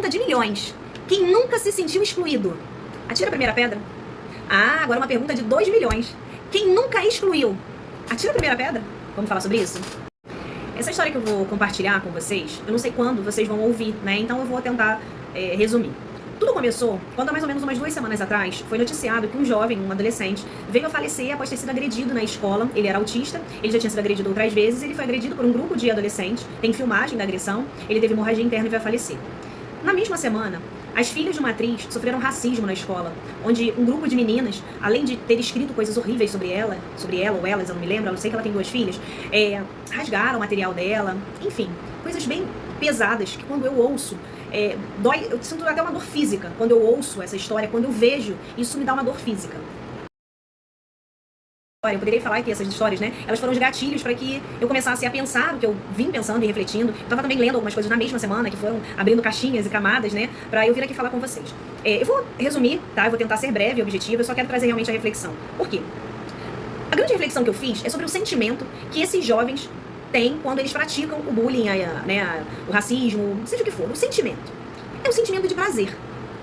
pergunta de milhões. Quem nunca se sentiu excluído? Atira a primeira pedra. Ah, agora uma pergunta de 2 milhões. Quem nunca excluiu? Atira a primeira pedra. Vamos falar sobre isso? Essa história que eu vou compartilhar com vocês, eu não sei quando vocês vão ouvir, né? Então eu vou tentar resumir. Tudo começou quando há mais ou menos umas 2 semanas atrás foi noticiado que um jovem, um adolescente, veio a falecer após ter sido agredido na escola. Ele era autista, ele já tinha sido agredido outras vezes, ele foi agredido por um grupo de adolescentes, tem filmagem da agressão, ele teve hemorragia interna e veio a falecer. Na mesma semana, as filhas de uma atriz sofreram racismo na escola, onde um grupo de meninas, além de ter escrito coisas horríveis sobre ela ou elas, eu não me lembro, eu sei que ela tem 2 filhas, rasgaram o material dela, enfim, coisas bem pesadas que quando eu ouço, dói, eu sinto até uma dor física. Quando eu ouço essa história, quando eu vejo, isso me dá uma dor física. Eu poderia falar que essas histórias, né, elas foram os gatilhos para que eu começasse a pensar o que eu vim pensando e refletindo. Eu estava também lendo algumas coisas na mesma semana, que foram abrindo caixinhas e camadas, né, para eu vir aqui falar com vocês. Eu vou resumir, tá? Eu vou tentar ser breve e objetivo, eu só quero trazer realmente a reflexão. Por quê? A grande reflexão que eu fiz é sobre o sentimento que esses jovens têm quando eles praticam o bullying, o racismo, seja o que for. O sentimento é um sentimento de prazer.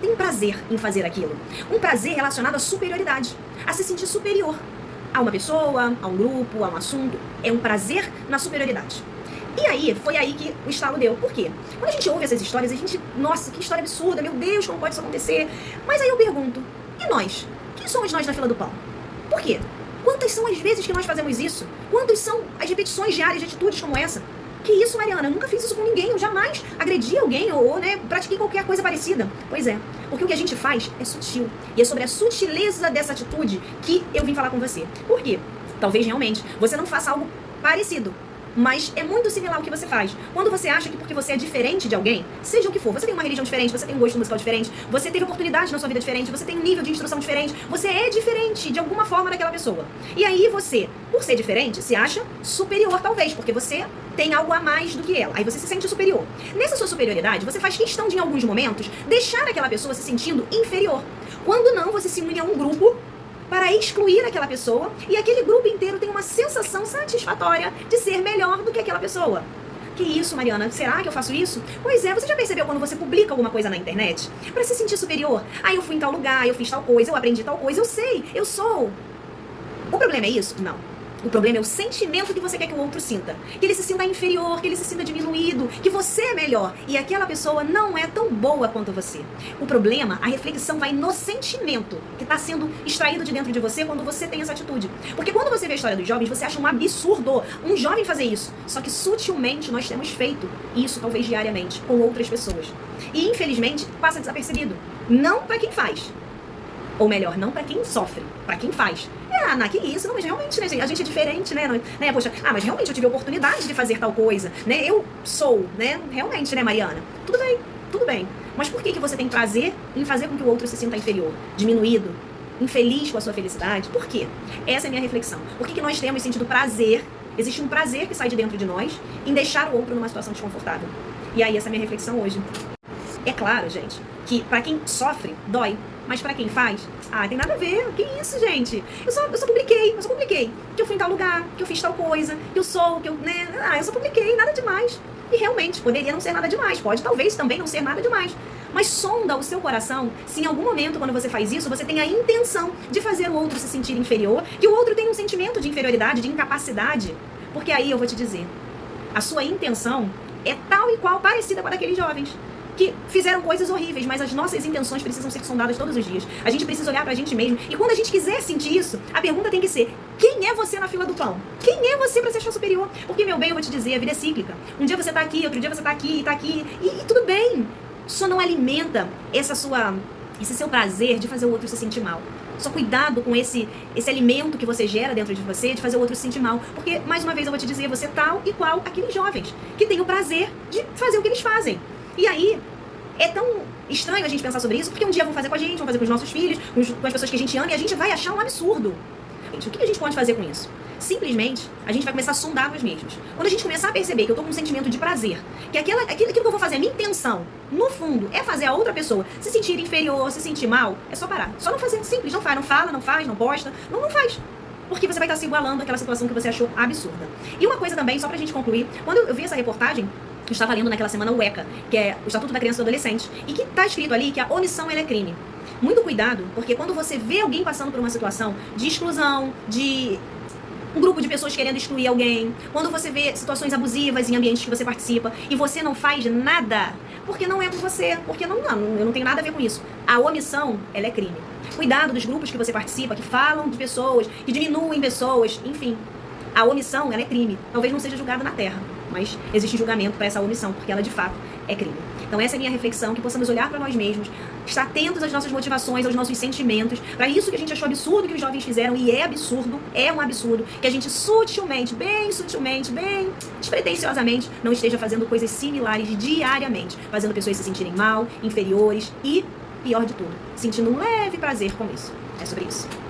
Tem prazer em fazer aquilo. Um prazer relacionado à superioridade, a se sentir superior a uma pessoa, a um grupo, a um assunto. É um prazer na superioridade. E aí, foi aí que o estalo deu. Por quê? Quando a gente ouve essas histórias, a gente, nossa, que história absurda, meu Deus, como pode isso acontecer? Mas aí eu pergunto, e nós? Quem somos nós na fila do pão? Por quê? Quantas são as vezes que nós fazemos isso? Quantas são as repetições diárias de atitudes como essa? Que isso, Mariana? Eu nunca fiz isso com ninguém. Eu jamais agredi alguém ou pratiquei qualquer coisa parecida. Pois é, porque o que a gente faz é sutil. E é sobre a sutileza dessa atitude que eu vim falar com você. Por quê? Talvez realmente você não faça algo parecido, mas é muito similar ao que você faz. Quando você acha que porque você é diferente de alguém, seja o que for, você tem uma religião diferente, você tem um gosto musical diferente, você teve oportunidade na sua vida diferente, você tem um nível de instrução diferente, você é diferente de alguma forma daquela pessoa. E aí você, por ser diferente, se acha superior talvez, porque você tem algo a mais do que ela. Aí você se sente superior. Nessa sua superioridade, você faz questão de, em alguns momentos, deixar aquela pessoa se sentindo inferior. Quando não, você se une a um grupo para excluir aquela pessoa, e aquele grupo inteiro tem uma sensação satisfatória de ser melhor do que aquela pessoa. Que isso, Mariana? Será que eu faço isso? Pois é, você já percebeu quando você publica alguma coisa na internet? Para se sentir superior? Ah, eu fui em tal lugar, eu fiz tal coisa, eu aprendi tal coisa, eu sei, eu sou. O problema é isso? Não. O problema é o sentimento que você quer que o outro sinta. Que ele se sinta inferior, que ele se sinta diminuído, que você é melhor e aquela pessoa não é tão boa quanto você. O problema, a reflexão vai no sentimento que está sendo extraído de dentro de você quando você tem essa atitude. Porque quando você vê a história dos jovens, você acha um absurdo um jovem fazer isso. Só que sutilmente nós temos feito isso, talvez diariamente, com outras pessoas. E infelizmente passa desapercebido. Não para quem faz. Ou melhor, não para quem sofre, para quem faz. Que isso? Não, mas realmente, né, gente? A gente é diferente, né? Poxa, mas realmente eu tive a oportunidade de fazer tal coisa, né? Eu sou, né? Realmente, né, Mariana? Tudo bem. Mas por que você tem prazer em fazer com que o outro se sinta inferior, diminuído, infeliz com a sua felicidade? Por quê? Essa é a minha reflexão. Por que nós temos sentido prazer, existe um prazer que sai de dentro de nós em deixar o outro numa situação desconfortável? E aí, essa é a minha reflexão hoje. É claro, gente, que pra quem sofre, dói. Mas pra quem faz, tem nada a ver. Que isso, gente? Eu só publiquei. Que eu fui em tal lugar, que eu fiz tal coisa, que eu sou, que eu, né? Eu só publiquei, nada demais. E realmente, poderia não ser nada demais. Pode, talvez, também não ser nada demais. Mas sonda o seu coração se em algum momento, quando você faz isso, você tem a intenção de fazer o outro se sentir inferior, que o outro tenha um sentimento de inferioridade, de incapacidade. Porque aí eu vou te dizer, a sua intenção é tal e qual parecida com a daqueles jovens que fizeram coisas horríveis, mas as nossas intenções precisam ser sondadas todos os dias. A gente precisa olhar pra gente mesmo. E quando a gente quiser sentir isso, a pergunta tem que ser: quem é você na fila do pão? Quem é você pra se achar superior? Porque, meu bem, eu vou te dizer, a vida é cíclica. Um dia você tá aqui, outro dia você tá aqui, e tudo bem. Só não alimenta esse seu prazer de fazer o outro se sentir mal. Só cuidado com esse alimento que você gera dentro de você, de fazer o outro se sentir mal. Porque, mais uma vez, eu vou te dizer, você é tal e qual aqueles jovens que têm o prazer de fazer o que eles fazem. E aí, é tão estranho a gente pensar sobre isso, porque um dia vão fazer com a gente, vão fazer com os nossos filhos, com as pessoas que a gente ama, e a gente vai achar um absurdo. Gente, o que a gente pode fazer com isso? Simplesmente, a gente vai começar a sondar nós mesmos. Quando a gente começar a perceber que eu tô com um sentimento de prazer, que aquilo que eu vou fazer, a minha intenção, no fundo, é fazer a outra pessoa se sentir inferior, se sentir mal, é só parar. Só não fazer, simples, não faz, não fala, não faz, não posta, não faz. Porque você vai estar se igualando àquela situação que você achou absurda. E uma coisa também, só pra gente concluir, quando eu vi essa reportagem, eu estava lendo naquela semana o ECA, que é o Estatuto da Criança e do Adolescente, e que está escrito ali que a omissão ela é crime. Muito cuidado, porque quando você vê alguém passando por uma situação de exclusão, de um grupo de pessoas querendo excluir alguém, quando você vê situações abusivas em ambientes que você participa e você não faz nada, porque não é com você, porque não, eu não tenho nada a ver com isso. A omissão, ela é crime. Cuidado dos grupos que você participa, que falam de pessoas, que diminuem pessoas, enfim. A omissão, ela é crime. Talvez não seja julgada na terra, mas existe julgamento para essa omissão, porque ela de fato é crime. Então essa é a minha reflexão, que possamos olhar para nós mesmos, estar atentos às nossas motivações, aos nossos sentimentos, para isso que a gente achou absurdo que os jovens fizeram, e é absurdo, é um absurdo, que a gente sutilmente, bem despretensiosamente, não esteja fazendo coisas similares diariamente, fazendo pessoas se sentirem mal, inferiores e, pior de tudo, sentindo um leve prazer com isso. É sobre isso.